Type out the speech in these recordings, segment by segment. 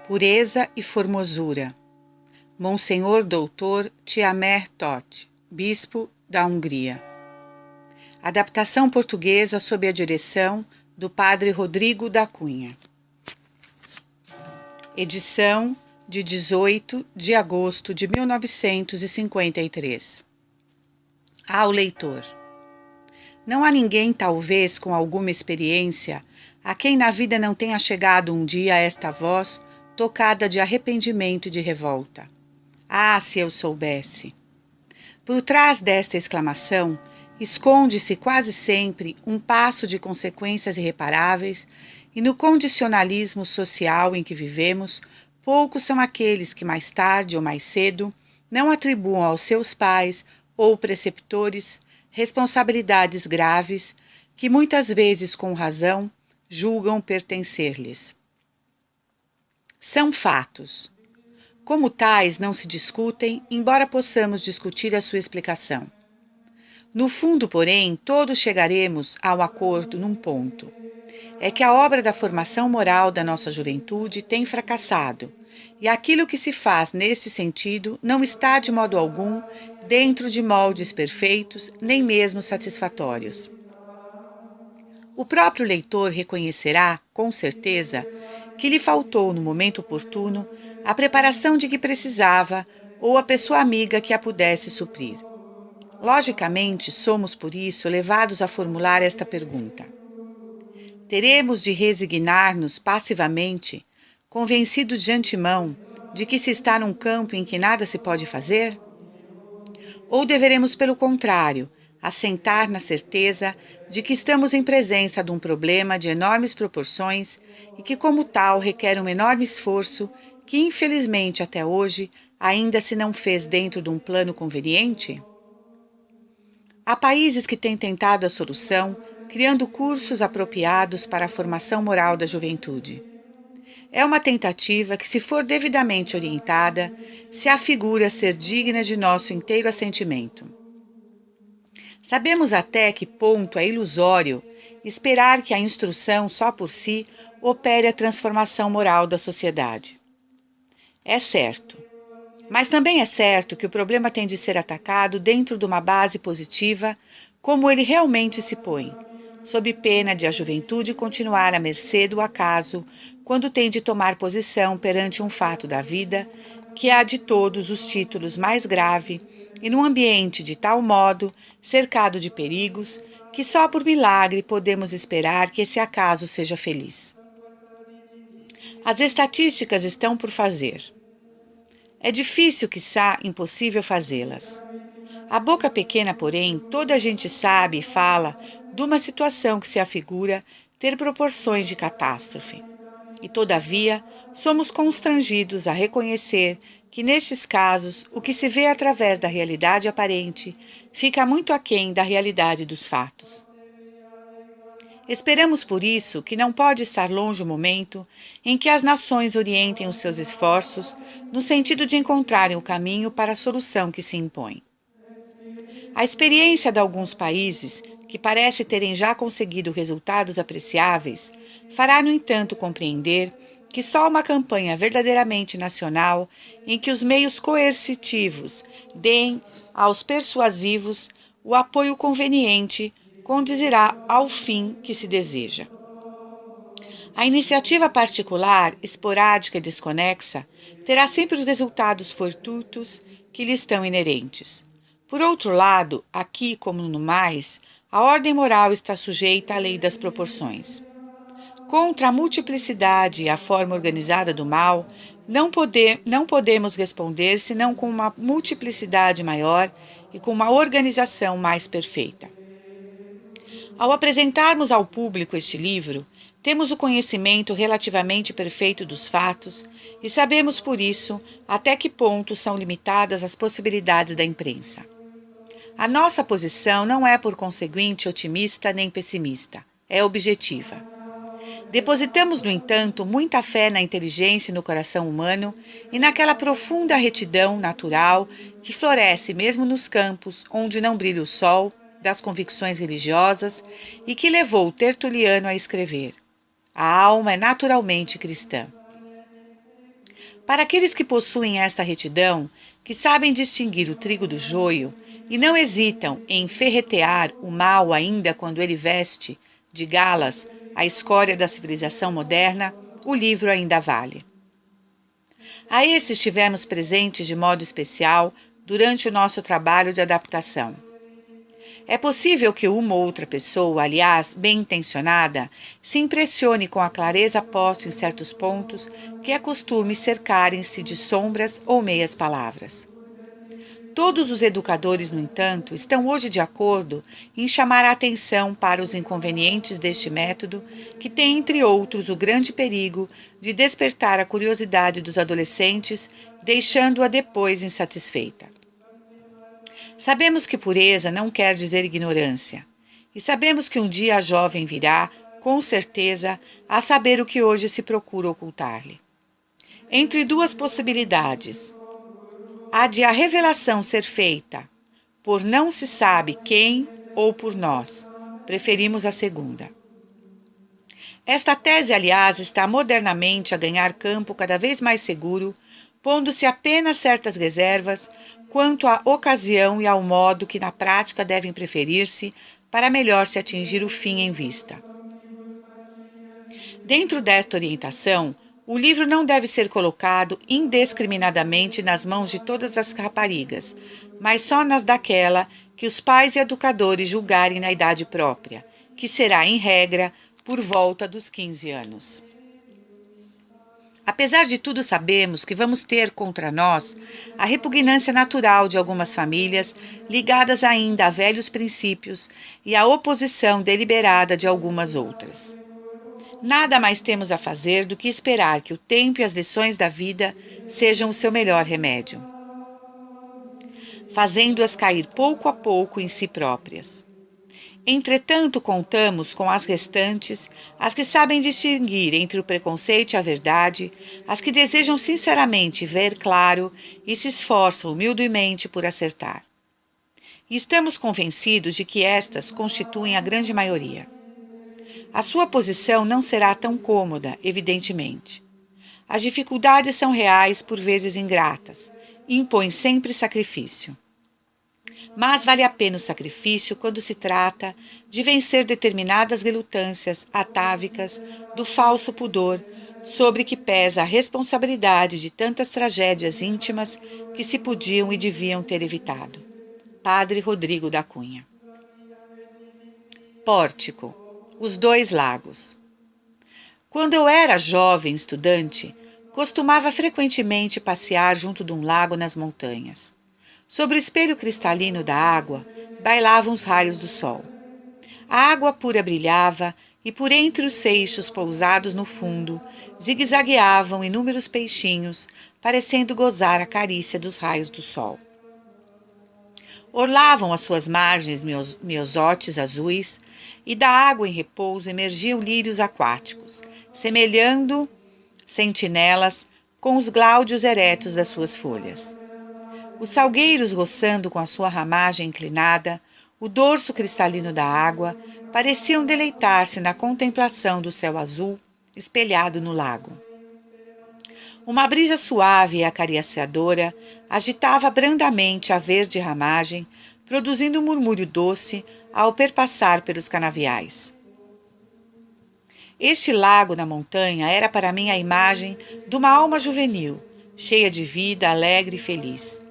Pureza e formosura. Monsenhor Doutor Tiamer Todt, Bispo da Hungria. Adaptação portuguesa sob a direção do Padre Rodrigo da Cunha. Edição de 18 de agosto de 1953. Ao leitor. Não há ninguém, talvez, com alguma experiência, a quem na vida não tenha chegado um dia esta voz tocada de arrependimento e de revolta. Ah, se eu soubesse! Por trás desta exclamação, esconde-se quase sempre um passo de consequências irreparáveis, e no condicionalismo social em que vivemos, poucos são aqueles que mais tarde ou mais cedo não atribuam aos seus pais ou preceptores responsabilidades graves que muitas vezes com razão julgam pertencer-lhes. São fatos. Como tais, não se discutem, embora possamos discutir a sua explicação. No fundo, porém, todos chegaremos ao acordo num ponto. É que a obra da formação moral da nossa juventude tem fracassado, e aquilo que se faz nesse sentido não está de modo algum dentro de moldes perfeitos, nem mesmo satisfatórios. O próprio leitor reconhecerá, com certeza, que lhe faltou no momento oportuno a preparação de que precisava ou a pessoa amiga que a pudesse suprir. Logicamente, somos por isso levados a formular esta pergunta. Teremos de resignar-nos passivamente, convencidos de antemão de que se está num campo em que nada se pode fazer? Ou deveremos, pelo contrário, assentar na certeza de que estamos em presença de um problema de enormes proporções e que, como tal, requer um enorme esforço que, infelizmente, até hoje, ainda se não fez dentro de um plano conveniente? Há países que têm tentado a solução, criando cursos apropriados para a formação moral da juventude. É uma tentativa que, se for devidamente orientada, se afigura ser digna de nosso inteiro assentimento. Sabemos até que ponto é ilusório esperar que a instrução só por si opere a transformação moral da sociedade. É certo. Mas também é certo que o problema tem de ser atacado dentro de uma base positiva, como ele realmente se põe, sob pena de a juventude continuar à mercê do acaso quando tem de tomar posição perante um fato da vida que há de todos os títulos mais grave e num ambiente de tal modo cercado de perigos que só por milagre podemos esperar que esse acaso seja feliz. As estatísticas estão por fazer. É difícil, quiçá impossível fazê-las. A boca pequena, porém, toda a gente sabe e fala de uma situação que se afigura ter proporções de catástrofe. E, todavia, somos constrangidos a reconhecer que, nestes casos, o que se vê através da realidade aparente fica muito aquém da realidade dos fatos. Esperamos, por isso, que não pode estar longe o momento em que as nações orientem os seus esforços no sentido de encontrarem o caminho para a solução que se impõe. A experiência de alguns países, que parece terem já conseguido resultados apreciáveis, fará, no entanto, compreender que só uma campanha verdadeiramente nacional, em que os meios coercitivos deem aos persuasivos o apoio conveniente, conduzirá ao fim que se deseja. A iniciativa particular, esporádica e desconexa, terá sempre os resultados fortuitos que lhe estão inerentes. Por outro lado, aqui como no mais, a ordem moral está sujeita à lei das proporções. Contra a multiplicidade e a forma organizada do mal, não podemos responder senão com uma multiplicidade maior e com uma organização mais perfeita. Ao apresentarmos ao público este livro, temos o conhecimento relativamente perfeito dos fatos e sabemos, por isso, até que ponto são limitadas as possibilidades da imprensa. A nossa posição não é, por conseguinte, otimista nem pessimista, é objetiva. Depositamos, no entanto, muita fé na inteligência e no coração humano e naquela profunda retidão natural que floresce mesmo nos campos onde não brilha o sol das convicções religiosas e que levou Tertuliano a escrever: a alma é naturalmente cristã. Para aqueles que possuem esta retidão, que sabem distinguir o trigo do joio e não hesitam em ferretear o mal ainda quando ele veste de galas a escória da civilização moderna, o livro ainda vale. A esses estivemos presentes de modo especial durante o nosso trabalho de adaptação. É possível que uma ou outra pessoa, aliás, bem intencionada, se impressione com a clareza posta em certos pontos que é costume cercarem-se de sombras ou meias palavras. Todos os educadores, no entanto, estão hoje de acordo em chamar a atenção para os inconvenientes deste método, que tem, entre outros, o grande perigo de despertar a curiosidade dos adolescentes, deixando-a depois insatisfeita. Sabemos que pureza não quer dizer ignorância, e sabemos que um dia a jovem virá, com certeza, a saber o que hoje se procura ocultar-lhe. Entre duas possibilidades, há de a revelação ser feita por não se sabe quem ou por nós, preferimos a segunda. Esta tese, aliás, está modernamente a ganhar campo cada vez mais seguro, pondo-se apenas certas reservas quanto à ocasião e ao modo que na prática devem preferir-se para melhor se atingir o fim em vista. Dentro desta orientação, o livro não deve ser colocado indiscriminadamente nas mãos de todas as raparigas, mas só nas daquela que os pais e educadores julgarem na idade própria, que será, em regra, por volta dos 15 anos. Apesar de tudo, sabemos que vamos ter contra nós a repugnância natural de algumas famílias ligadas ainda a velhos princípios e a oposição deliberada de algumas outras. Nada mais temos a fazer do que esperar que o tempo e as lições da vida sejam o seu melhor remédio, fazendo-as cair pouco a pouco em si próprias. Entretanto, contamos com as restantes, as que sabem distinguir entre o preconceito e a verdade, as que desejam sinceramente ver claro e se esforçam humildemente por acertar. E estamos convencidos de que estas constituem a grande maioria. A sua posição não será tão cômoda, evidentemente. As dificuldades são reais, por vezes ingratas, e impõem sempre sacrifício. Mas vale a pena o sacrifício quando se trata de vencer determinadas relutâncias atávicas do falso pudor sobre que pesa a responsabilidade de tantas tragédias íntimas que se podiam e deviam ter evitado. Padre Rodrigo da Cunha. Pórtico. Os Dois Lagos. Quando eu era jovem estudante, costumava frequentemente passear junto de um lago nas montanhas. Sobre o espelho cristalino da água, bailavam os raios do sol. A água pura brilhava e por entre os seixos pousados no fundo, zigue-zagueavam inúmeros peixinhos, parecendo gozar a carícia dos raios do sol. Orlavam as suas margens miosotes azuis, e da água em repouso emergiam lírios aquáticos, semelhando sentinelas com os gláudios eretos das suas folhas. Os salgueiros roçando com a sua ramagem inclinada, o dorso cristalino da água, pareciam deleitar-se na contemplação do céu azul espelhado no lago. Uma brisa suave e acariciadora agitava brandamente a verde ramagem, produzindo um murmúrio doce ao perpassar pelos canaviais. Este lago na montanha era para mim a imagem de uma alma juvenil, cheia de vida, alegre e feliz.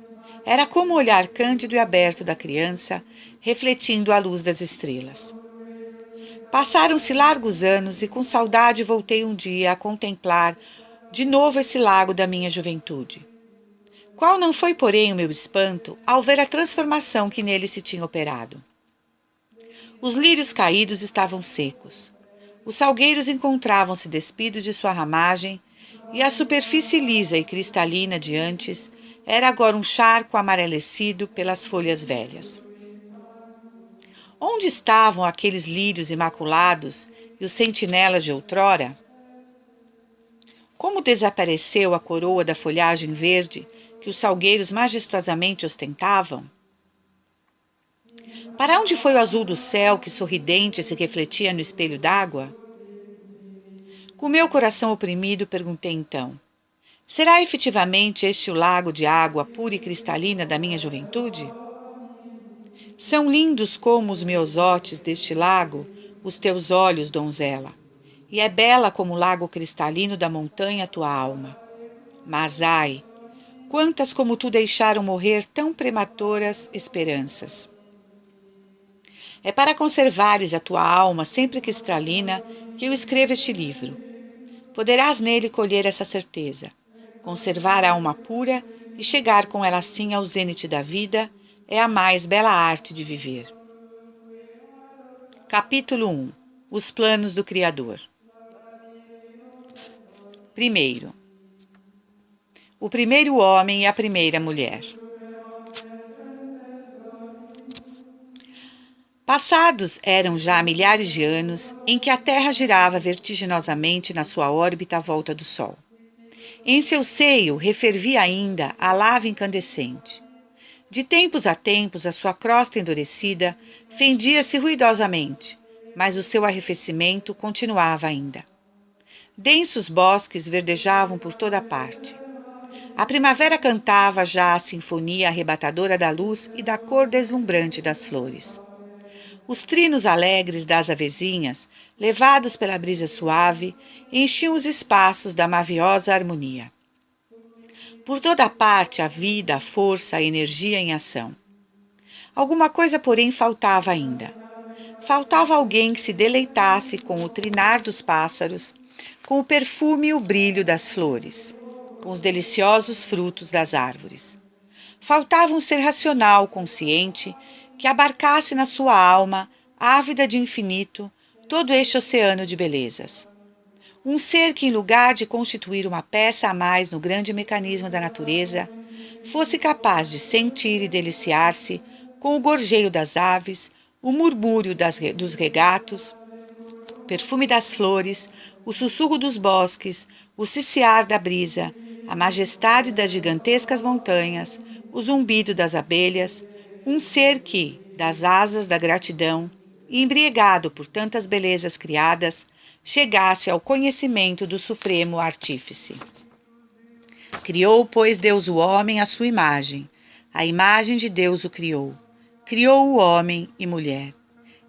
Era como o olhar cândido e aberto da criança, refletindo a luz das estrelas. Passaram-se largos anos e com saudade voltei um dia a contemplar de novo esse lago da minha juventude. Qual não foi, porém, o meu espanto ao ver a transformação que nele se tinha operado? Os lírios caídos estavam secos. Os salgueiros encontravam-se despidos de sua ramagem e a superfície lisa e cristalina de antes era agora um charco amarelecido pelas folhas velhas. Onde estavam aqueles lírios imaculados e os sentinelas de outrora? Como desapareceu a coroa da folhagem verde que os salgueiros majestosamente ostentavam? Para onde foi o azul do céu que sorridente se refletia no espelho d'água? Com meu coração oprimido, perguntei então: Será efetivamente este o lago de água pura e cristalina da minha juventude? São lindos como os miosotes deste lago os teus olhos, donzela, e é bela como o lago cristalino da montanha tua alma. Mas ai, quantas como tu deixaram morrer tão prematuras esperanças! É para conservares a tua alma sempre cristalina que eu escrevo este livro. Poderás nele colher essa certeza, conservar a alma pura e chegar com ela assim ao zênite da vida é a mais bela arte de viver. Capítulo 1. Os planos do Criador. Primeiro, o primeiro homem e a primeira mulher. Passados eram já milhares de anos em que a Terra girava vertiginosamente na sua órbita à volta do Sol. Em seu seio refervia ainda a lava incandescente. De tempos a tempos, a sua crosta endurecida fendia-se ruidosamente, mas o seu arrefecimento continuava ainda. Densos bosques verdejavam por toda parte. A primavera cantava já a sinfonia arrebatadora da luz e da cor deslumbrante das flores. Os trinos alegres das avezinhas, levados pela brisa suave, enchiam os espaços da maviosa harmonia. Por toda parte a vida, a força, a energia em ação. Alguma coisa, porém, faltava ainda. Faltava alguém que se deleitasse com o trinar dos pássaros, com o perfume e o brilho das flores, com os deliciosos frutos das árvores. Faltava um ser racional, consciente, que abarcasse na sua alma, ávida de infinito, todo este oceano de belezas. Um ser que, em lugar de constituir uma peça a mais no grande mecanismo da natureza, fosse capaz de sentir e deliciar-se com o gorjeio das aves, o murmúrio dos regatos, o perfume das flores, o sussurro dos bosques, o ciciar da brisa, a majestade das gigantescas montanhas, o zumbido das abelhas, um ser que, das asas da gratidão, e embriagado por tantas belezas criadas, chegasse ao conhecimento do Supremo Artífice. Criou, pois, Deus o homem à sua imagem. A imagem de Deus o criou. Criou o homem e mulher.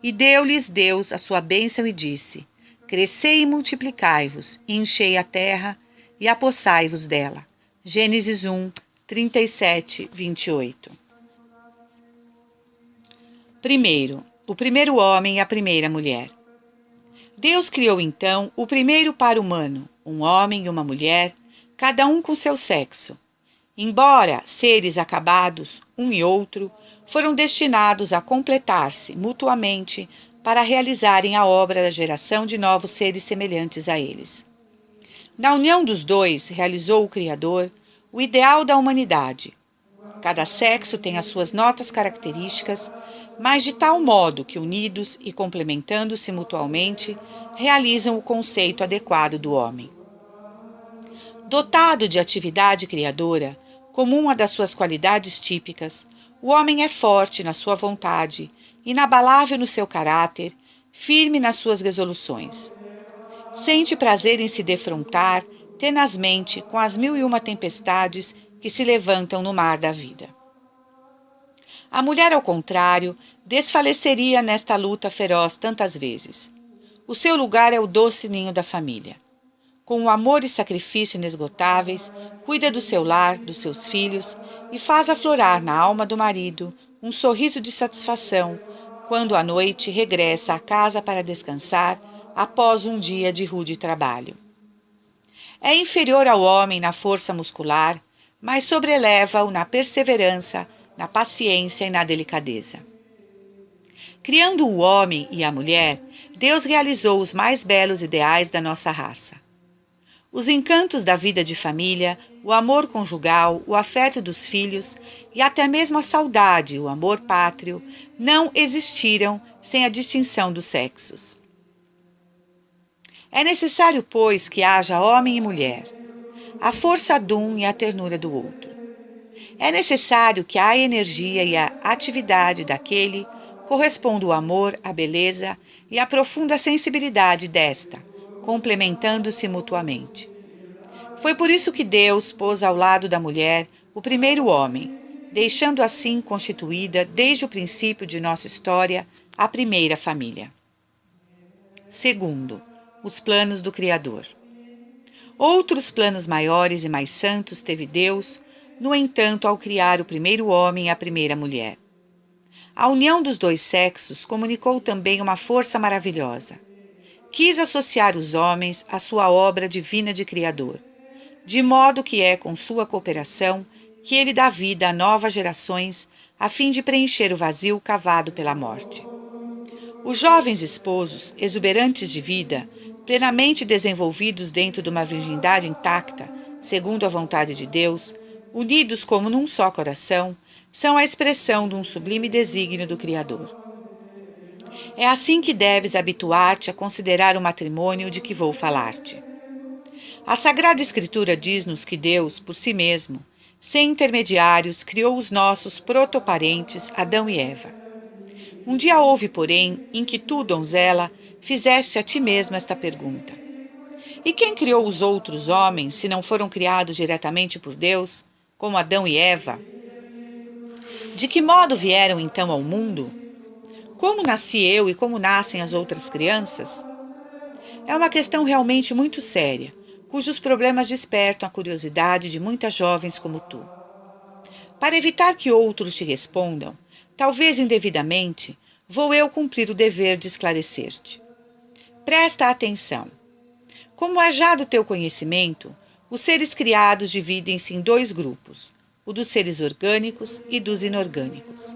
E deu-lhes Deus a sua bênção e disse: Crescei e multiplicai-vos, e enchei a terra, e apossai-vos dela. Gênesis 1, 37, 28. Primeiro, o primeiro homem e a primeira mulher. Deus criou então o primeiro par humano, um homem e uma mulher, cada um com seu sexo. Embora seres acabados, um e outro, foram destinados a completar-se mutuamente para realizarem a obra da geração de novos seres semelhantes a eles. Na união dos dois, realizou o Criador o ideal da humanidade. Cada sexo tem as suas notas características, mas de tal modo que, unidos e complementando-se mutualmente, realizam o conceito adequado do homem. Dotado de atividade criadora, como uma das suas qualidades típicas, o homem é forte na sua vontade, inabalável no seu caráter, firme nas suas resoluções. Sente prazer em se defrontar tenazmente com as 1001 tempestades que se levantam no mar da vida. A mulher, ao contrário, desfaleceria nesta luta feroz tantas vezes. O seu lugar é o doce ninho da família. Com o amor e sacrifício inesgotáveis, cuida do seu lar, dos seus filhos e faz aflorar na alma do marido um sorriso de satisfação quando à noite regressa à casa para descansar após um dia de rude trabalho. É inferior ao homem na força muscular, mas sobreleva-o na perseverança, na paciência e na delicadeza. Criando o homem e a mulher, Deus realizou os mais belos ideais da nossa raça. Os encantos da vida de família, o amor conjugal, o afeto dos filhos e até mesmo a saudade, o amor pátrio, não existiram sem a distinção dos sexos. É necessário, pois, que haja homem e mulher, a força de um e a ternura do outro. É necessário que a energia e a atividade daquele corresponda o amor, a beleza e a profunda sensibilidade desta, complementando-se mutuamente. Foi por isso que Deus pôs ao lado da mulher o primeiro homem, deixando assim constituída, desde o princípio de nossa história, a primeira família. Segundo, os planos do Criador. Outros planos maiores e mais santos teve Deus, no entanto, ao criar o primeiro homem e a primeira mulher. A união dos dois sexos comunicou também uma força maravilhosa. Quis associar os homens à sua obra divina de Criador, de modo que é com sua cooperação que ele dá vida a novas gerações, a fim de preencher o vazio cavado pela morte. Os jovens esposos, exuberantes de vida, plenamente desenvolvidos dentro de uma virgindade intacta, segundo a vontade de Deus, unidos como num só coração, são a expressão de um sublime desígnio do Criador. É assim que deves habituar-te a considerar o matrimônio de que vou falar-te. A Sagrada Escritura diz-nos que Deus, por si mesmo, sem intermediários, criou os nossos protoparentes Adão e Eva. Um dia houve, porém, em que tu, donzela, fizeste a ti mesma esta pergunta: e quem criou os outros homens, se não foram criados diretamente por Deus, como Adão e Eva? De que modo vieram então ao mundo? Como nasci eu e como nascem as outras crianças? É uma questão realmente muito séria, cujos problemas despertam a curiosidade de muitas jovens como tu. Para evitar que outros te respondam, talvez indevidamente, vou eu cumprir o dever de esclarecer-te. Presta atenção. Como é já do teu conhecimento, os seres criados dividem-se em dois grupos, o dos seres orgânicos e dos inorgânicos.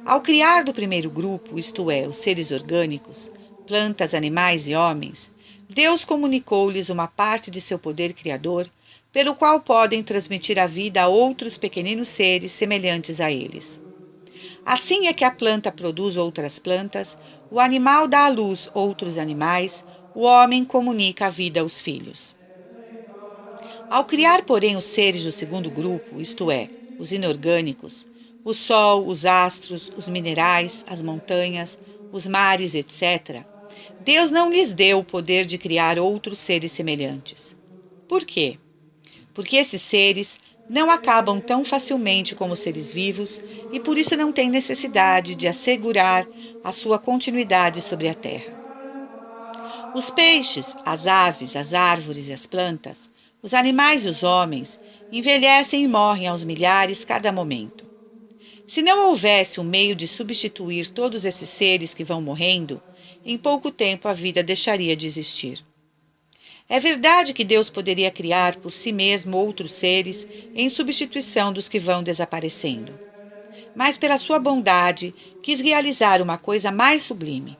Ao criar do primeiro grupo, isto é, os seres orgânicos, plantas, animais e homens, Deus comunicou-lhes uma parte de seu poder criador, pelo qual podem transmitir a vida a outros pequeninos seres semelhantes a eles. Assim é que a planta produz outras plantas, o animal dá à luz outros animais, o homem comunica a vida aos filhos. Ao criar, porém, os seres do segundo grupo, isto é, os inorgânicos, o sol, os astros, os minerais, as montanhas, os mares, etc., Deus não lhes deu o poder de criar outros seres semelhantes. Por quê? Porque esses seres não acabam tão facilmente como os seres vivos e por isso não têm necessidade de assegurar a sua continuidade sobre a terra. Os peixes, as aves, as árvores e as plantas, os animais e os homens envelhecem e morrem aos milhares cada momento. Se não houvesse um meio de substituir todos esses seres que vão morrendo, em pouco tempo a vida deixaria de existir. É verdade que Deus poderia criar por si mesmo outros seres em substituição dos que vão desaparecendo. Mas pela sua bondade, quis realizar uma coisa mais sublime.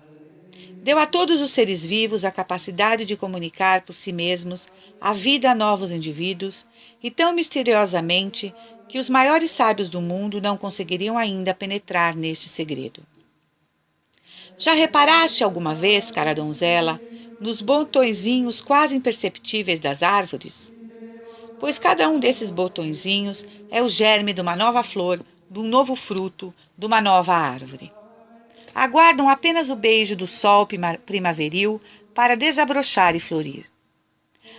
Deu a todos os seres vivos a capacidade de comunicar por si mesmos a vida a novos indivíduos e tão misteriosamente que os maiores sábios do mundo não conseguiriam ainda penetrar neste segredo. Já reparaste alguma vez, cara donzela, nos botõezinhos quase imperceptíveis das árvores? Pois cada um desses botõezinhos é o germe de uma nova flor, de um novo fruto, de uma nova árvore. Aguardam apenas o beijo do sol primaveril para desabrochar e florir.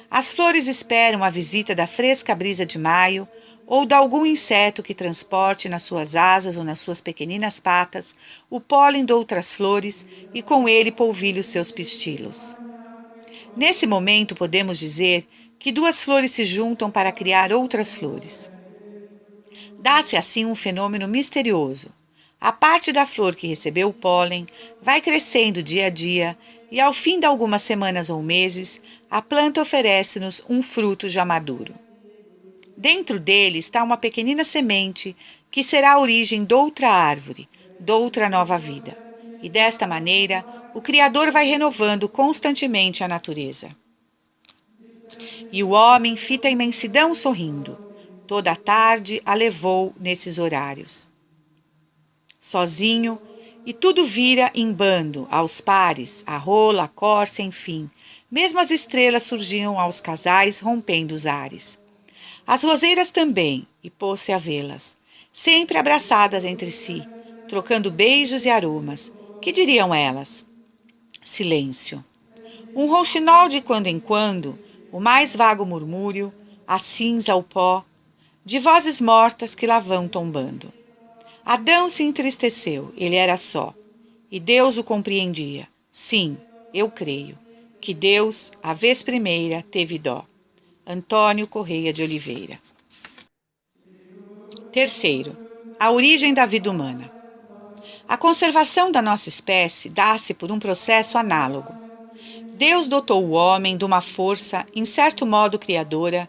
As flores esperam a visita da fresca brisa de maio ou de algum inseto que transporte nas suas asas ou nas suas pequeninas patas o pólen de outras flores e com ele polvilhe os seus pistilos. Nesse momento podemos dizer que duas flores se juntam para criar outras flores. Dá-se assim um fenômeno misterioso. A parte da flor que recebeu o pólen vai crescendo dia a dia e ao fim de algumas semanas ou meses, a planta oferece-nos um fruto já maduro. Dentro dele está uma pequenina semente que será a origem de outra árvore, de outra nova vida. E desta maneira, o Criador vai renovando constantemente a natureza. E o homem fita a imensidão sorrindo. Toda a tarde a levou nesses horários. Sozinho, e tudo vira em bando, aos pares, a rola, a corça, enfim. Mesmo as estrelas surgiam aos casais, rompendo os ares. As roseiras também, e pôs-se a vê-las, sempre abraçadas entre si, trocando beijos e aromas. Que diriam elas? Silêncio. Um rouxinol de quando em quando, o mais vago murmúrio, a cinza, o pó, de vozes mortas que lá vão tombando. Adão se entristeceu, ele era só, e Deus o compreendia. Sim, eu creio, que Deus, a vez primeira, teve dó. Antônio Correia de Oliveira. Terceiro, a origem da vida humana. A conservação da nossa espécie dá-se por um processo análogo. Deus dotou o homem de uma força, em certo modo criadora,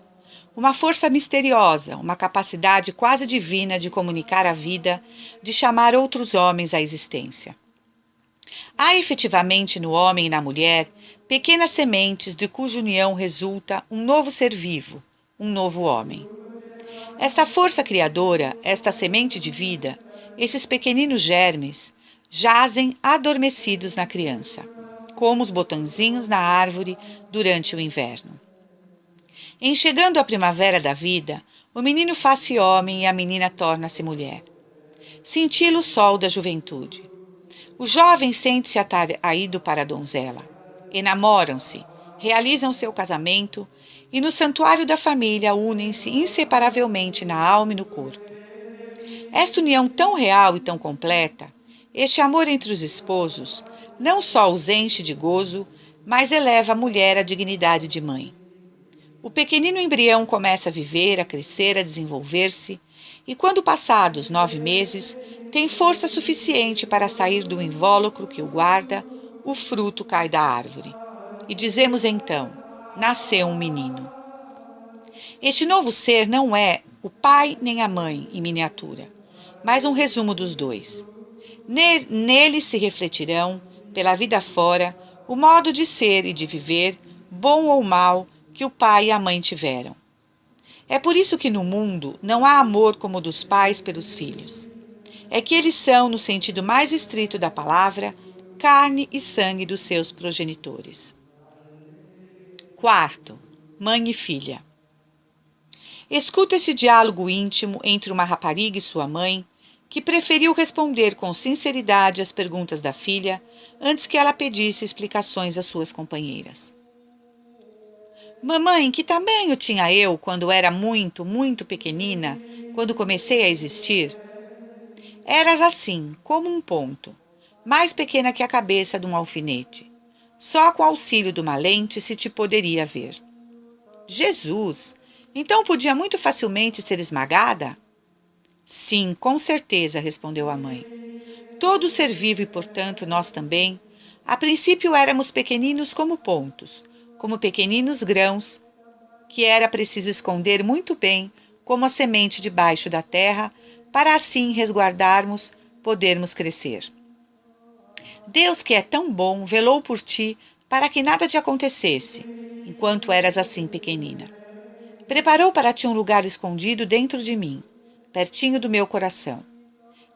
uma força misteriosa, uma capacidade quase divina de comunicar a vida, de chamar outros homens à existência. Há efetivamente no homem e na mulher pequenas sementes de cuja união resulta um novo ser vivo, um novo homem. Esta força criadora, esta semente de vida, esses pequeninos germes, jazem adormecidos na criança, como os botõezinhos na árvore durante o inverno. Em chegando a primavera da vida, o menino faz-se homem e a menina torna-se mulher. Cintila o sol da juventude. O jovem sente-se atraído para a donzela. Enamoram-se, realizam seu casamento e no santuário da família unem-se inseparavelmente na alma e no corpo. Esta união tão real e tão completa, este amor entre os esposos, não só os enche de gozo, mas eleva a mulher à dignidade de mãe. O pequenino embrião começa a viver, a crescer, a desenvolver-se, e quando passados 9 meses, tem força suficiente para sair do invólucro que o guarda, o fruto cai da árvore. E dizemos então, nasceu um menino. Este novo ser não é o pai nem a mãe em miniatura, mas um resumo dos dois. Nele se refletirão, pela vida fora, o modo de ser e de viver, bom ou mau, que o pai e a mãe tiveram. É por isso que no mundo não há amor como o dos pais pelos filhos. É que eles são, no sentido mais estrito da palavra, carne e sangue dos seus progenitores. Quarto, mãe e filha. Escuta esse diálogo íntimo entre uma rapariga e sua mãe, que preferiu responder com sinceridade às perguntas da filha antes que ela pedisse explicações às suas companheiras. Mamãe, que tamanho tinha eu quando era muito, muito pequenina, quando comecei a existir? Eras assim, como um ponto, mais pequena que a cabeça de um alfinete. Só com auxílio de uma lente se te poderia ver. Jesus! Então podia muito facilmente ser esmagada? Sim, com certeza, respondeu a mãe. Todo ser vivo e, portanto, nós também, a princípio éramos pequeninos como pontos, como pequeninos grãos, que era preciso esconder muito bem como a semente debaixo da terra, para assim resguardarmos, podermos crescer. Deus, que é tão bom, velou por ti para que nada te acontecesse, enquanto eras assim pequenina. Preparou para ti um lugar escondido dentro de mim, pertinho do meu coração.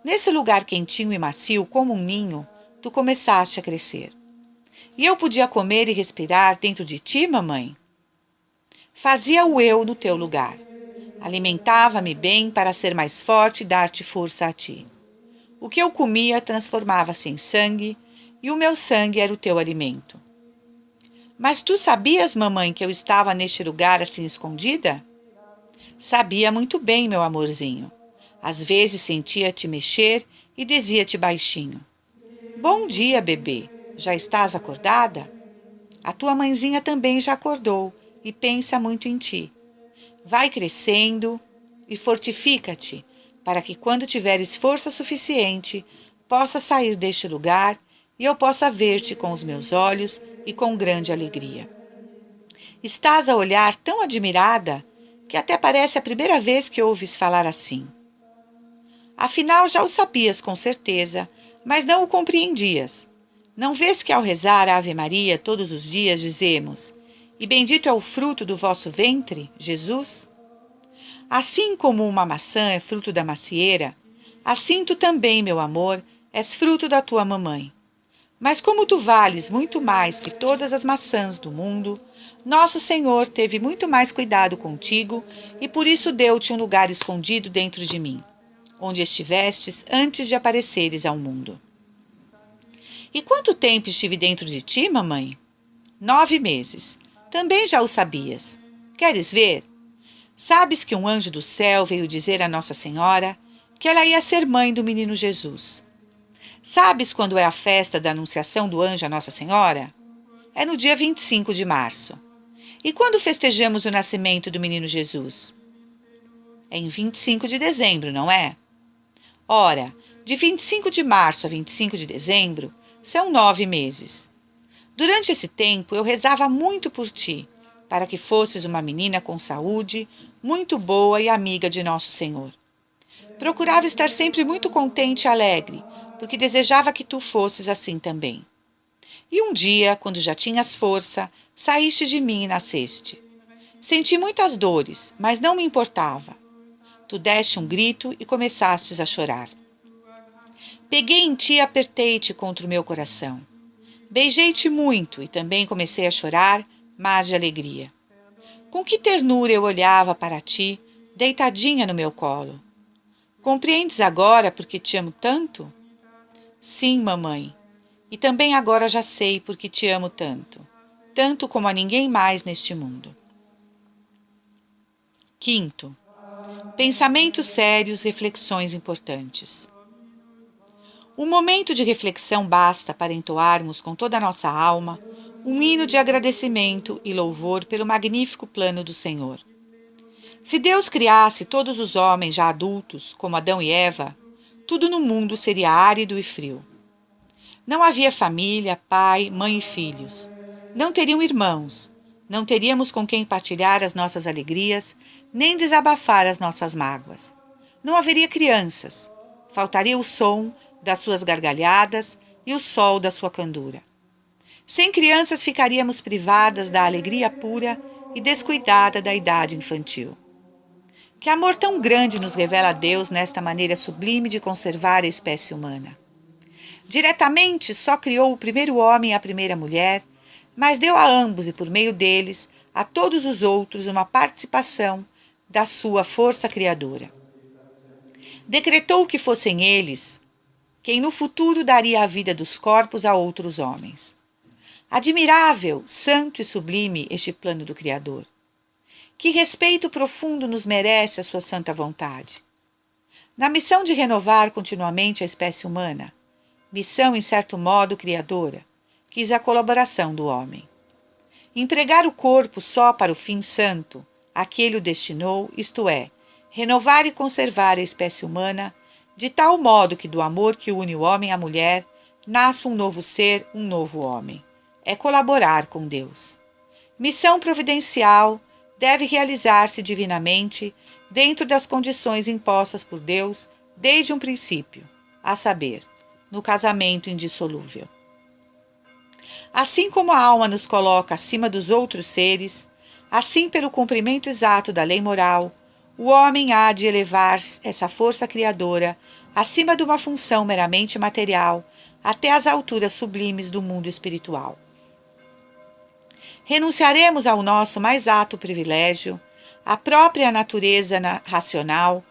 Nesse lugar quentinho e macio, como um ninho, tu começaste a crescer. E eu podia comer e respirar dentro de ti, mamãe? Fazia-o eu no teu lugar. Alimentava-me bem para ser mais forte e dar-te força a ti. O que eu comia transformava-se em sangue, e o meu sangue era o teu alimento. Mas tu sabias, mamãe, que eu estava neste lugar assim escondida? Sabia muito bem, meu amorzinho. Às vezes sentia-te mexer e dizia-te baixinho: Bom dia, bebê. Já estás acordada? A tua mãezinha também já acordou e pensa muito em ti. Vai crescendo e fortifica-te, para que quando tiveres força suficiente, possas sair deste lugar e eu possa ver-te com os meus olhos e com grande alegria. Estás a olhar tão admirada que até parece a primeira vez que ouves falar assim. Afinal, já o sabias com certeza, mas não o compreendias. Não vês que ao rezar a Ave Maria todos os dias dizemos: E bendito é o fruto do vosso ventre, Jesus? Assim como uma maçã é fruto da macieira, assim tu também, meu amor, és fruto da tua mamãe. Mas como tu vales muito mais que todas as maçãs do mundo, nosso Senhor teve muito mais cuidado contigo e por isso deu-te um lugar escondido dentro de mim, onde estivestes antes de apareceres ao mundo. E quanto tempo estive dentro de ti, mamãe? 9 meses. Também já o sabias. Queres ver? Sabes que um anjo do céu veio dizer a Nossa Senhora que ela ia ser mãe do menino Jesus. Sabes quando é a festa da Anunciação do Anjo a Nossa Senhora? É no dia 25 de março. E quando festejamos o nascimento do menino Jesus? É em 25 de dezembro, não é? Ora, de 25 de março a 25 de dezembro são 9 meses. Durante esse tempo eu rezava muito por ti, para que fosses uma menina com saúde, muito boa e amiga de Nosso Senhor. Procurava estar sempre muito contente e alegre, porque desejava que tu fosses assim também. E um dia, quando já tinhas força, saíste de mim e nasceste. Senti muitas dores, mas não me importava. Tu deste um grito e começastes a chorar. Peguei em ti e apertei-te contra o meu coração. Beijei-te muito e também comecei a chorar, mas de alegria. Com que ternura eu olhava para ti, deitadinha no meu colo. Compreendes agora porque te amo tanto? Sim, mamãe. E também agora já sei porque te amo tanto. Tanto como a ninguém mais neste mundo. Quinto, pensamentos sérios, reflexões importantes. Um momento de reflexão basta para entoarmos com toda a nossa alma um hino de agradecimento e louvor pelo magnífico plano do Senhor. Se Deus criasse todos os homens já adultos, como Adão e Eva, tudo no mundo seria árido e frio. Não havia família, pai, mãe e filhos. Não teriam irmãos. Não teríamos com quem partilhar as nossas alegrias, nem desabafar as nossas mágoas. Não haveria crianças. Faltaria o som das suas gargalhadas e o sol da sua candura. Sem crianças ficaríamos privadas da alegria pura e descuidada da idade infantil. Que amor tão grande nos revela Deus nesta maneira sublime de conservar a espécie humana. Diretamente só criou o primeiro homem e a primeira mulher, mas deu a ambos e por meio deles a todos os outros uma participação da sua força criadora. Decretou que fossem eles quem no futuro daria a vida dos corpos a outros homens. Admirável, santo e sublime este plano do Criador. Que respeito profundo nos merece a sua santa vontade. Na missão de renovar continuamente a espécie humana, missão em certo modo criadora, quis a colaboração do homem. Empregar o corpo só para o fim santo, a que ele o destinou, isto é, renovar e conservar a espécie humana, de tal modo que do amor que une o homem à mulher, nasce um novo ser, um novo homem. É colaborar com Deus. Missão providencial deve realizar-se divinamente dentro das condições impostas por Deus desde um princípio, a saber, no casamento indissolúvel. Assim como a alma nos coloca acima dos outros seres, assim pelo cumprimento exato da lei moral, o homem há de elevar essa força criadora acima de uma função meramente material até as alturas sublimes do mundo espiritual. Renunciaremos ao nosso mais alto privilégio, à própria natureza racional,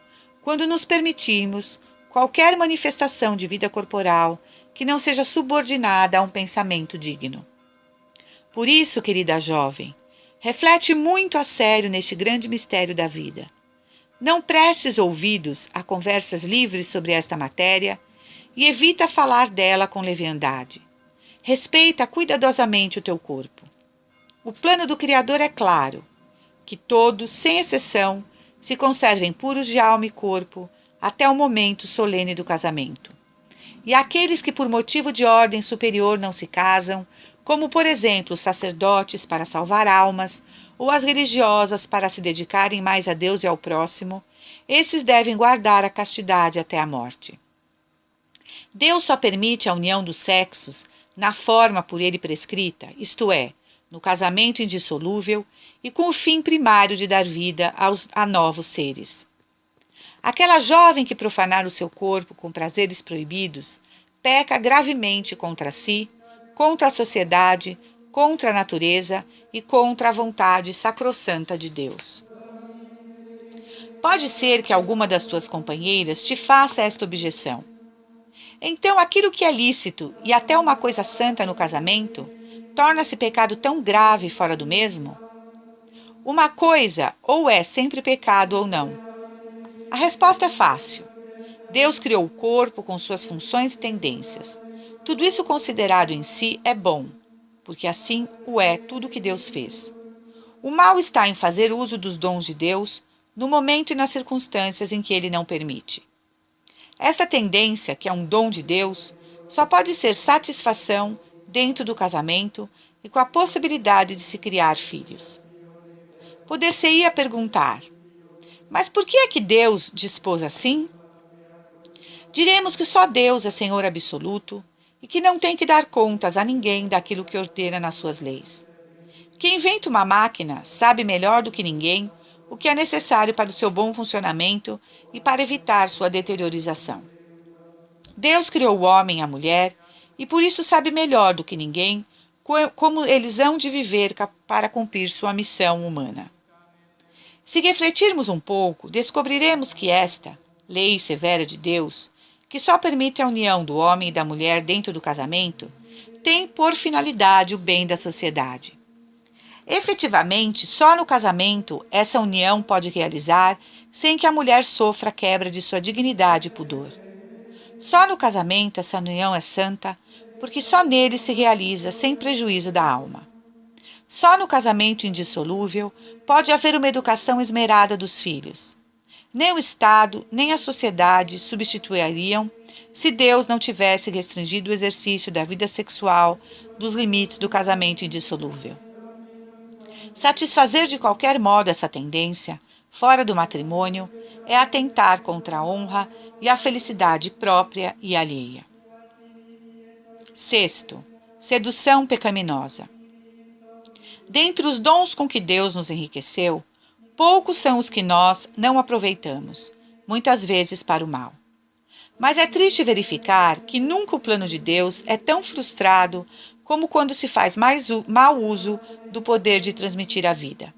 quando nos permitirmos qualquer manifestação de vida corporal que não seja subordinada a um pensamento digno. Por isso, querida jovem, reflete muito a sério neste grande mistério da vida. Não prestes ouvidos a conversas livres sobre esta matéria e evita falar dela com leviandade. Respeita cuidadosamente o teu corpo. O plano do Criador é claro, que todos, sem exceção, se conservem puros de alma e corpo até o momento solene do casamento. E aqueles que por motivo de ordem superior não se casam, como por exemplo os sacerdotes para salvar almas, ou as religiosas para se dedicarem mais a Deus e ao próximo, esses devem guardar a castidade até a morte. Deus só permite a união dos sexos na forma por ele prescrita, isto é, no casamento indissolúvel e com o fim primário de dar vida a novos seres. Aquela jovem que profanar o seu corpo com prazeres proibidos peca gravemente contra si, contra a sociedade, contra a natureza e contra a vontade sacrossanta de Deus. Pode ser que alguma das tuas companheiras te faça esta objeção. Então, aquilo que é lícito e até uma coisa santa no casamento torna-se pecado tão grave fora do mesmo? Uma coisa ou é sempre pecado ou não. A resposta é fácil. Deus criou o corpo com suas funções e tendências. Tudo isso considerado em si é bom, porque assim o é tudo que Deus fez. O mal está em fazer uso dos dons de Deus no momento e nas circunstâncias em que ele não permite. Esta tendência, que é um dom de Deus, só pode ser satisfação dentro do casamento e com a possibilidade de se criar filhos. Poder-se-ia perguntar: mas por que é que Deus dispôs assim? Diremos que só Deus é Senhor absoluto e que não tem que dar contas a ninguém daquilo que ordena nas suas leis. Quem inventa uma máquina sabe melhor do que ninguém o que é necessário para o seu bom funcionamento e para evitar sua deteriorização. Deus criou o homem e a mulher e por isso sabe melhor do que ninguém como eles hão de viver para cumprir sua missão humana. Se refletirmos um pouco, descobriremos que esta lei severa de Deus, que só permite a união do homem e da mulher dentro do casamento, tem por finalidade o bem da sociedade. Efetivamente, só no casamento essa união pode realizar sem que a mulher sofra quebra de sua dignidade e pudor. Só no casamento essa união é santa, porque só nele se realiza sem prejuízo da alma. Só no casamento indissolúvel pode haver uma educação esmerada dos filhos. Nem o Estado, nem a sociedade substituiriam se Deus não tivesse restringido o exercício da vida sexual dos limites do casamento indissolúvel. Satisfazer de qualquer modo essa tendência, fora do matrimônio, é atentar contra a honra e a felicidade própria e alheia. Sexto, sedução pecaminosa. Dentre os dons com que Deus nos enriqueceu, poucos são os que nós não aproveitamos, muitas vezes para o mal. Mas é triste verificar que nunca o plano de Deus é tão frustrado como quando se faz mau uso do poder de transmitir a vida.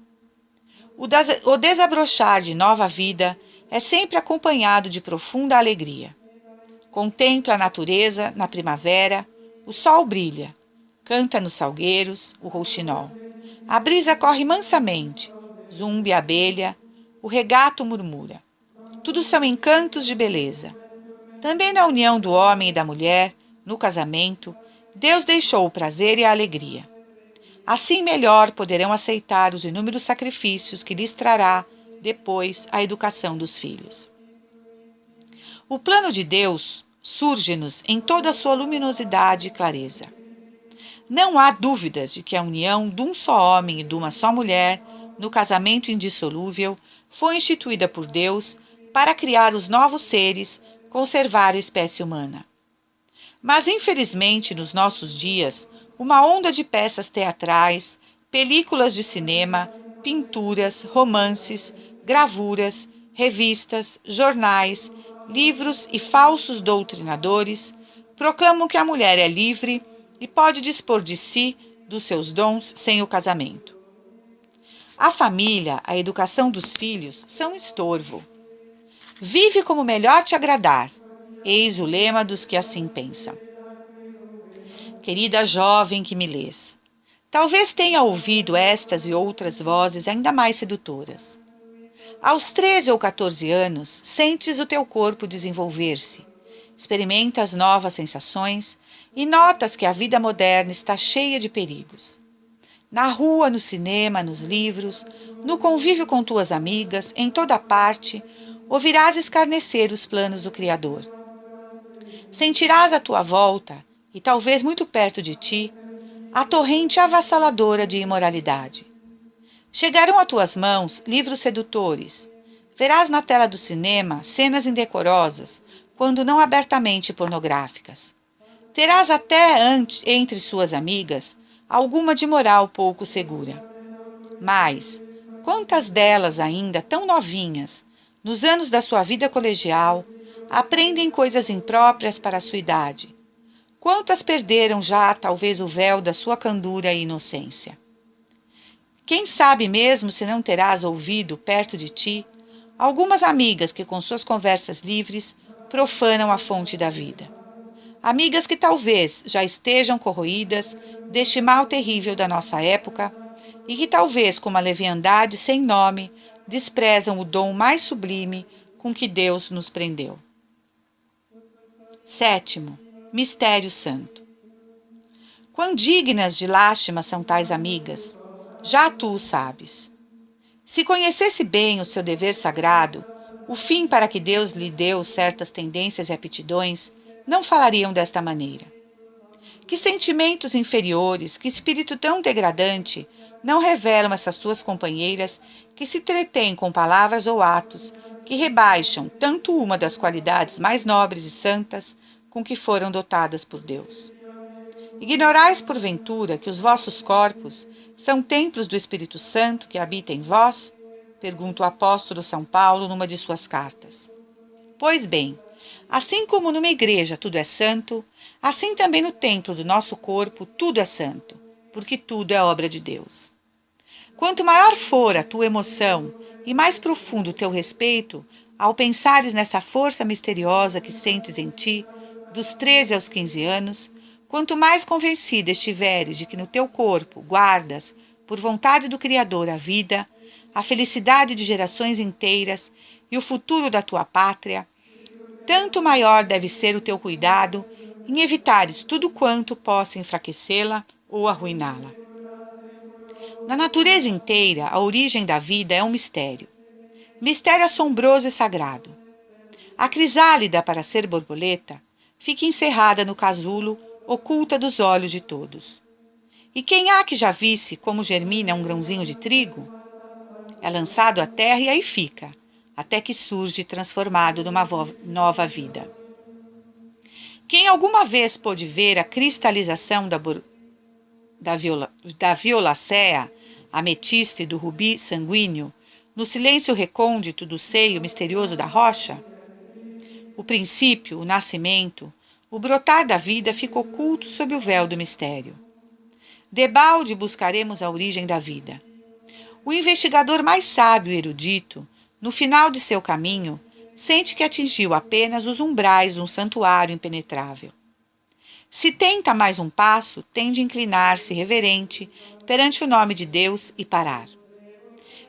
O desabrochar de nova vida é sempre acompanhado de profunda alegria. Contempla a natureza na primavera, o sol brilha, canta nos salgueiros o rouxinol. A brisa corre mansamente, zumbi a abelha, o regato murmura. Tudo são encantos de beleza. Também na união do homem e da mulher, no casamento, Deus deixou o prazer e a alegria. Assim melhor poderão aceitar os inúmeros sacrifícios que lhes trará depois a educação dos filhos. O plano de Deus surge-nos em toda a sua luminosidade e clareza. Não há dúvidas de que a união de um só homem e de uma só mulher, no casamento indissolúvel, foi instituída por Deus para criar os novos seres, conservar a espécie humana. Mas, infelizmente, nos nossos dias, uma onda de peças teatrais, películas de cinema, pinturas, romances, gravuras, revistas, jornais, livros e falsos doutrinadores proclamam que a mulher é livre e pode dispor de si, dos seus dons, sem o casamento. A família, a educação dos filhos são um estorvo. Vive como melhor te agradar, eis o lema dos que assim pensam. Querida jovem que me lês, talvez tenha ouvido estas e outras vozes ainda mais sedutoras. Aos 13 ou 14 anos, sentes o teu corpo desenvolver-se, experimentas novas sensações e notas que a vida moderna está cheia de perigos. Na rua, no cinema, nos livros, no convívio com tuas amigas, em toda parte, ouvirás escarnecer os planos do Criador. Sentirás à tua volta, e talvez muito perto de ti, a torrente avassaladora de imoralidade. Chegarão a tuas mãos livros sedutores. Verás na tela do cinema cenas indecorosas, quando não abertamente pornográficas. Terás até entre suas amigas alguma de moral pouco segura. Mas, quantas delas ainda tão novinhas, nos anos da sua vida colegial, aprendem coisas impróprias para a sua idade? Quantas perderam já talvez o véu da sua candura e inocência? Quem sabe mesmo se não terás ouvido perto de ti algumas amigas que com suas conversas livres profanam a fonte da vida. Amigas que talvez já estejam corroídas deste mal terrível da nossa época e que talvez com uma leviandade sem nome desprezam o dom mais sublime com que Deus nos prendeu. 7º, Mistério Santo. Quão dignas de lástima são tais amigas, já tu o sabes. Se conhecesse bem o seu dever sagrado, o fim para que Deus lhe deu certas tendências e aptidões, não falariam desta maneira. Que sentimentos inferiores, que espírito tão degradante não revelam essas tuas companheiras que se entretêm com palavras ou atos que rebaixam tanto uma das qualidades mais nobres e santas com que foram dotadas por Deus. Ignorais, porventura, que os vossos corpos são templos do Espírito Santo que habita em vós? Pergunta o apóstolo São Paulo numa de suas cartas. Pois bem, assim como numa igreja tudo é santo, assim também no templo do nosso corpo tudo é santo, porque tudo é obra de Deus. Quanto maior for a tua emoção e mais profundo o teu respeito ao pensares nessa força misteriosa que sentes em ti, dos 13 aos 15 anos, quanto mais convencida estiveres de que no teu corpo guardas, por vontade do Criador, a vida, a felicidade de gerações inteiras e o futuro da tua pátria, tanto maior deve ser o teu cuidado em evitares tudo quanto possa enfraquecê-la ou arruiná-la. Na natureza inteira, a origem da vida é um mistério. Mistério assombroso e sagrado. A crisálida, para ser borboleta, fica encerrada no casulo, oculta dos olhos de todos. E quem há que já visse como germina um grãozinho de trigo? É lançado à terra e aí fica, até que surge transformado numa nova vida. Quem alguma vez pôde ver a cristalização da violacea, ametista e do rubi sanguíneo, no silêncio recôndito do seio misterioso da rocha? O princípio, o nascimento, o brotar da vida fica oculto sob o véu do mistério. Debalde buscaremos a origem da vida. O investigador mais sábio e erudito, no final de seu caminho, sente que atingiu apenas os umbrais de um santuário impenetrável. Se tenta mais um passo, tem de inclinar-se reverente perante o nome de Deus e parar.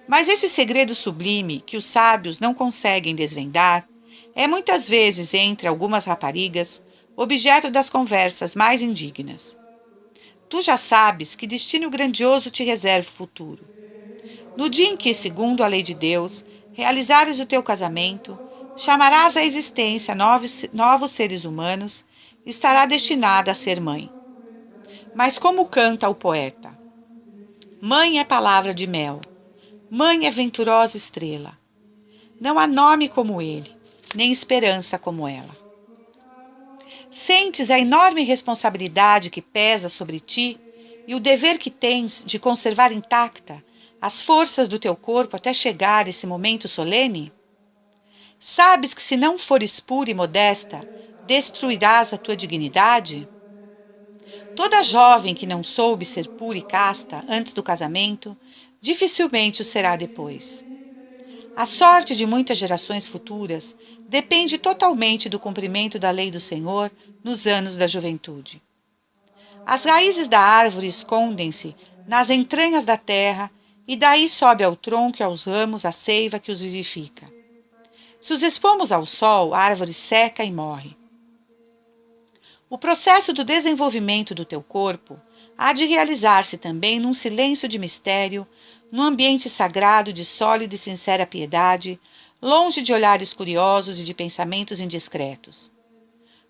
Mas esse segredo sublime que os sábios não conseguem desvendar é muitas vezes, entre algumas raparigas, objeto das conversas mais indignas. Tu já sabes que destino grandioso te reserva o futuro. No dia em que, segundo a lei de Deus, realizares o teu casamento, chamarás à existência novos seres humanos, estará destinada a ser mãe. Mas como canta o poeta? Mãe é palavra de mel, mãe é venturosa estrela. Não há nome como ele, nem esperança como ela. Sentes a enorme responsabilidade que pesa sobre ti e o dever que tens de conservar intacta as forças do teu corpo até chegar esse momento solene? Sabes que se não fores pura e modesta, destruirás a tua dignidade? Toda jovem que não soube ser pura e casta antes do casamento, dificilmente o será depois. A sorte de muitas gerações futuras depende totalmente do cumprimento da lei do Senhor nos anos da juventude. As raízes da árvore escondem-se nas entranhas da terra e daí sobe ao tronco e aos ramos a seiva que os vivifica. Se os expomos ao sol, a árvore seca e morre. O processo do desenvolvimento do teu corpo há de realizar-se também num silêncio de mistério, num ambiente sagrado de sólida e sincera piedade, longe de olhares curiosos e de pensamentos indiscretos.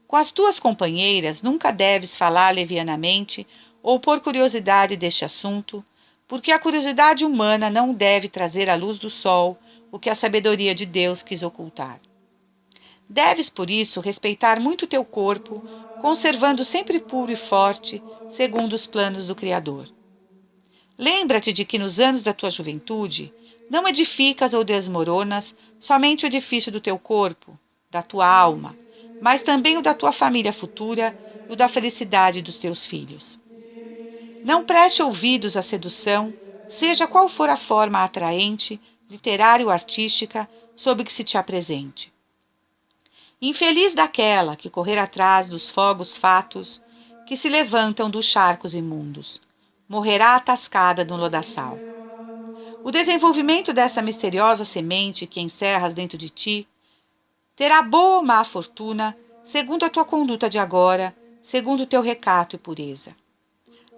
Com as tuas companheiras nunca deves falar levianamente ou por curiosidade deste assunto, porque a curiosidade humana não deve trazer à luz do sol o que a sabedoria de Deus quis ocultar. Deves, por isso, respeitar muito teu corpo, conservando sempre puro e forte, segundo os planos do Criador. Lembra-te de que nos anos da tua juventude não edificas ou desmoronas somente o edifício do teu corpo, da tua alma, mas também o da tua família futura e o da felicidade dos teus filhos. Não preste ouvidos à sedução, seja qual for a forma atraente, literária ou artística, sob que se te apresente. Infeliz daquela que correr atrás dos fogos fatos que se levantam dos charcos imundos, morrerá atascada no lodaçal. O desenvolvimento dessa misteriosa semente que encerras dentro de ti terá boa ou má fortuna, segundo a tua conduta de agora, segundo o teu recato e pureza.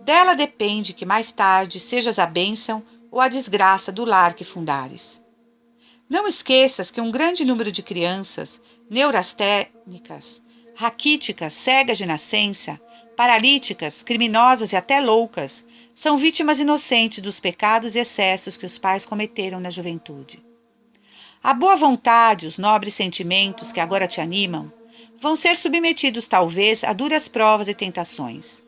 Dela depende que mais tarde sejas a bênção ou a desgraça do lar que fundares. Não esqueças que um grande número de crianças neurastênicas, raquíticas, cegas de nascença, paralíticas, criminosas e até loucas, são vítimas inocentes dos pecados e excessos que os pais cometeram na juventude. A boa vontade, os nobres sentimentos que agora te animam, vão ser submetidos talvez a duras provas e tentações.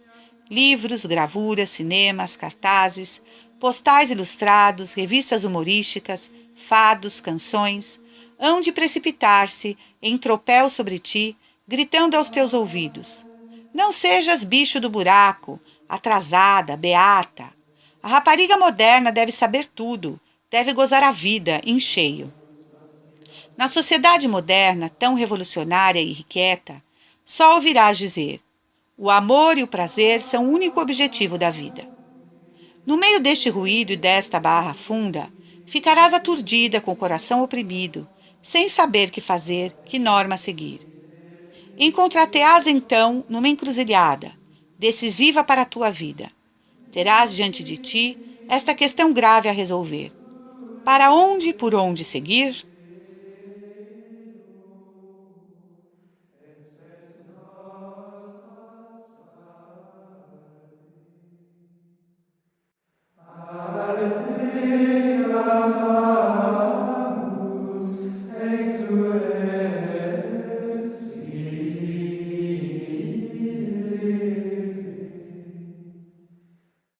Livros, gravuras, cinemas, cartazes, postais ilustrados, revistas humorísticas, fados, canções, hão de precipitar-se em tropel sobre ti, gritando aos teus ouvidos: não sejas bicho do buraco, atrasada, beata. A rapariga moderna deve saber tudo, deve gozar a vida em cheio. Na sociedade moderna, tão revolucionária e irrequieta, só ouvirás dizer: o amor e o prazer são o único objetivo da vida. No meio deste ruído e desta barra funda, ficarás aturdida com o coração oprimido, sem saber que fazer, que norma seguir. Encontrar-te-ás então numa encruzilhada, decisiva para a tua vida. Terás diante de ti esta questão grave a resolver. Para onde e por onde seguir?